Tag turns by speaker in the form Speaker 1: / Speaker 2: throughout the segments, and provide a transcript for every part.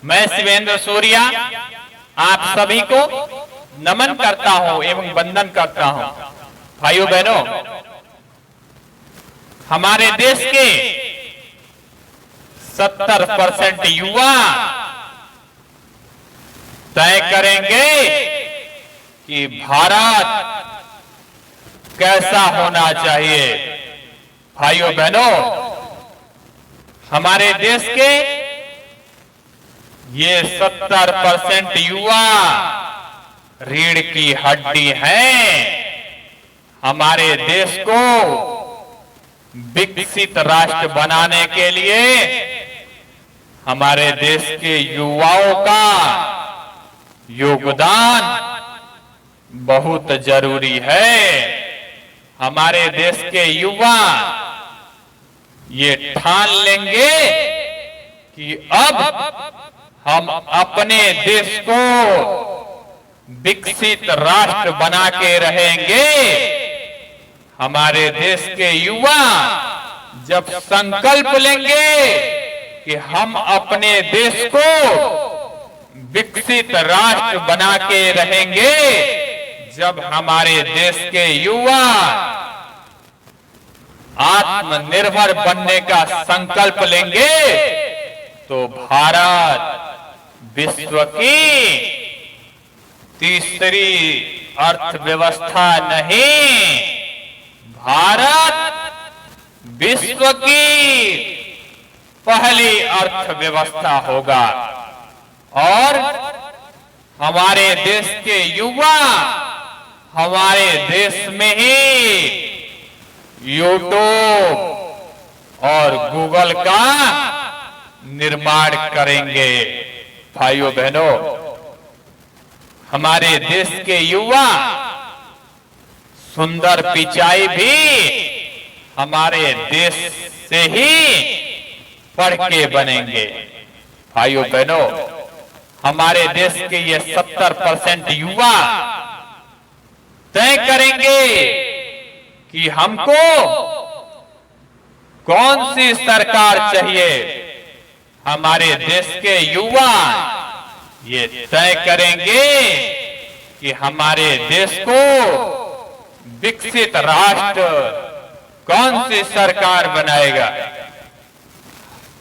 Speaker 1: मैं शिवेंद्र सूर्या आप सभी को नमन करता हूं एवं वंदन करता हूं। भाइयों बहनों, हमारे देश के 70% युवा तय करेंगे कि भारत कैसा होना चाहिए। भाइयों बहनों, हमारे देश के ये 70% युवा रीढ़ की हड्डी हैं। हमारे देश को विकसित राष्ट्र बनाने के लिए हमारे देश के युवाओं का योगदान बहुत जरूरी है। हमारे देश के युवा ये ठान लेंगे कि अब हम अपने देश को विकसित राष्ट्र बना के रहेंगे। हमारे देश के युवा जब संकल्प लेंगे कि हम अपने देश को विकसित राष्ट्र बना के रहेंगे, जब हमारे देश के युवा आत्मनिर्भर बनने का संकल्प लेंगे, तो भारत विश्व की तीसरी अर्थव्यवस्था नहीं, भारत विश्व की पहली अर्थव्यवस्था होगा। और हमारे देश के युवा हमारे देश में ही यूट्यूब और गूगल का निर्माण करेंगे। भाइयों बहनों, हमारे देश के युवा सुंदर पिचाई भी हमारे देश से ही पढ़ के बनेंगे। भाइयों बहनों, हमारे देश के ये 70% युवा तय करेंगे कि हमको कौन सी सरकार चाहिए। हमारे देश के युवा ये तय करेंगे कि हमारे देश को विकसित राष्ट्र कौन सी सरकार बनाएगा।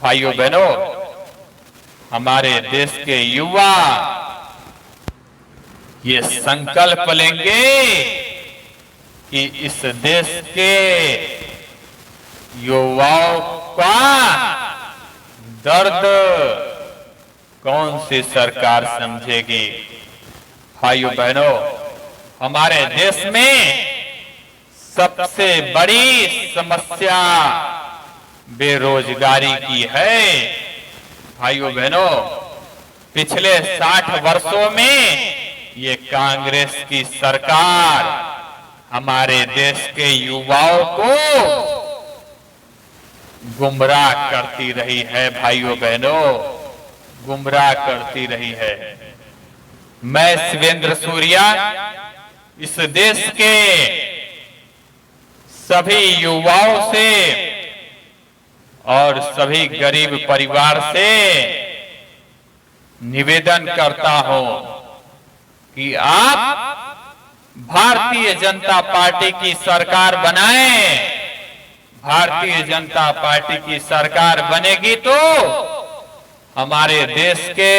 Speaker 1: भाइयों बहनों, हमारे देश के युवा ये संकल्प लेंगे कि इस देश के युवाओं का दर्द कौन सी सरकार समझेगी। भाइयों बहनों, हमारे देश में सबसे बड़ी समस्या बेरोजगारी की है। भाइयों बहनों, पिछले 60 वर्षों में ये कांग्रेस की सरकार हमारे देश के युवाओं को गुमराह करती रही है। भाइयों बहनों, गुमराह करती रही है। मैं शिवेंद्र सूर्या इस देश के सभी युवाओं से और सभी गरीब परिवार से निवेदन करता हूं कि आप भारतीय जनता पार्टी की सरकार बनाएं। भारतीय जनता पार्टी की सरकार बनेगी तो हमारे देश के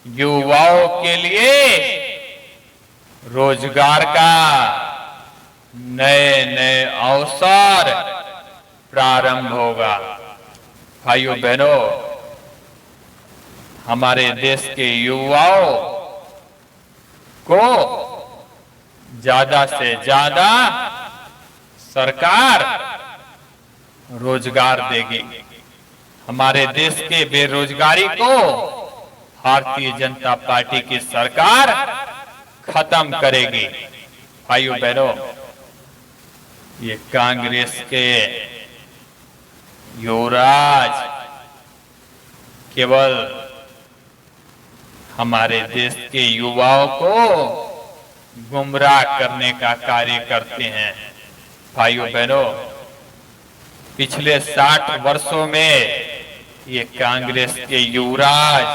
Speaker 1: युवाओं के लिए रोजगार का नए नए अवसर प्रारंभ होगा। भाइयों बहनों, हमारे देश के युवाओं को ज्यादा से ज्यादा सरकार रोजगार देगी। हमारे देश के बेरोजगारी को भारतीय जनता पार्टी की सरकार खत्म करेगी। भाइयों बहनों, ये कांग्रेस के युवराज केवल हमारे देश के युवाओं को गुमराह करने का कार्य करते हैं। भाइयों बहनों, पिछले 60 वर्षों में ये कांग्रेस के युवराज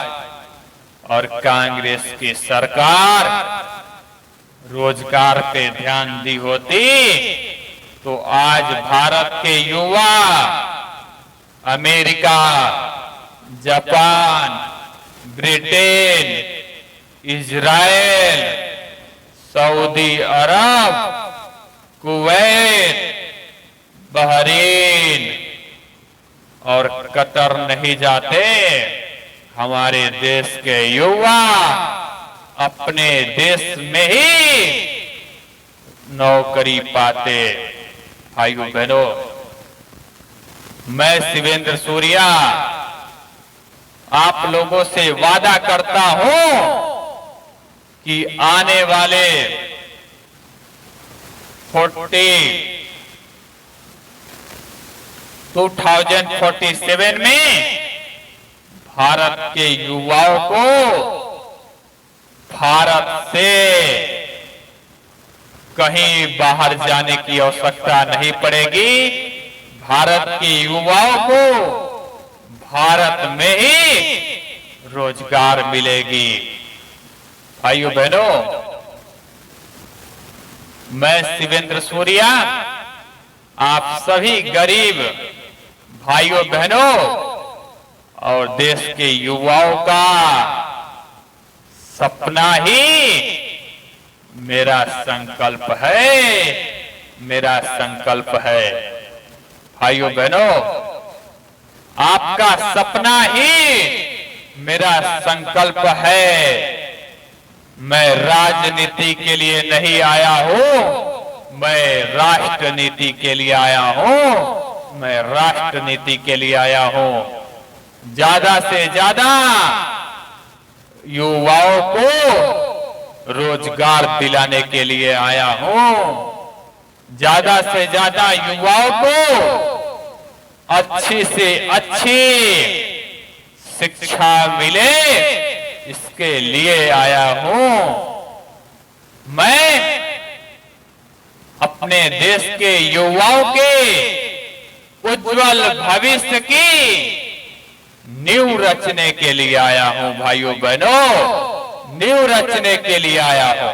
Speaker 1: और कांग्रेस की सरकार रोजगार पे ध्यान दी होती तो आज भारत के युवा America, Japan, Britain, Israel, Saudi Arab, Kuwait, Bahrain और कतर नहीं जाते। हमारे देश के युवा अपने देश में ही नौकरी पाते। भाइयों बहनों, मैं शिवेंद्र सूर्या आप लोगों से वादा करता हूं कि आने वाले 2047 में भारत के युवाओं को भारत से कहीं बाहर जाने की आवश्यकता नहीं पड़ेगी। भारत के युवाओं को भारत में ही रोजगार मिलेगी। भाइयों बहनों, मैं शिवेंद्र सूर्या आप सभी गरीब भाइयों बहनों और देश के युवाओं का सपना ही मेरा संकल्प है, मेरा संकल्प है। भाइयों बहनों, आपका सपना ही मेरा संकल्प है। मैं राजनीति के लिए नहीं आया हूं, मैं राष्ट्रनीति के लिए आया हूं, मैं राष्ट्रनीति के लिए आया हूं। ज्यादा से ज्यादा युवाओं को रोजगार दिलाने के लिए आया हूं। ज्यादा से ज्यादा युवाओं को अच्छी से अच्छी शिक्षा मिले, इसके लिए आया हूं। मैं अपने देश के युवाओं के उज्जवल भविष्य की नींव रचने के लिए आया हूं। भाइयों बहनों, नींव रचने के लिए आया हूं।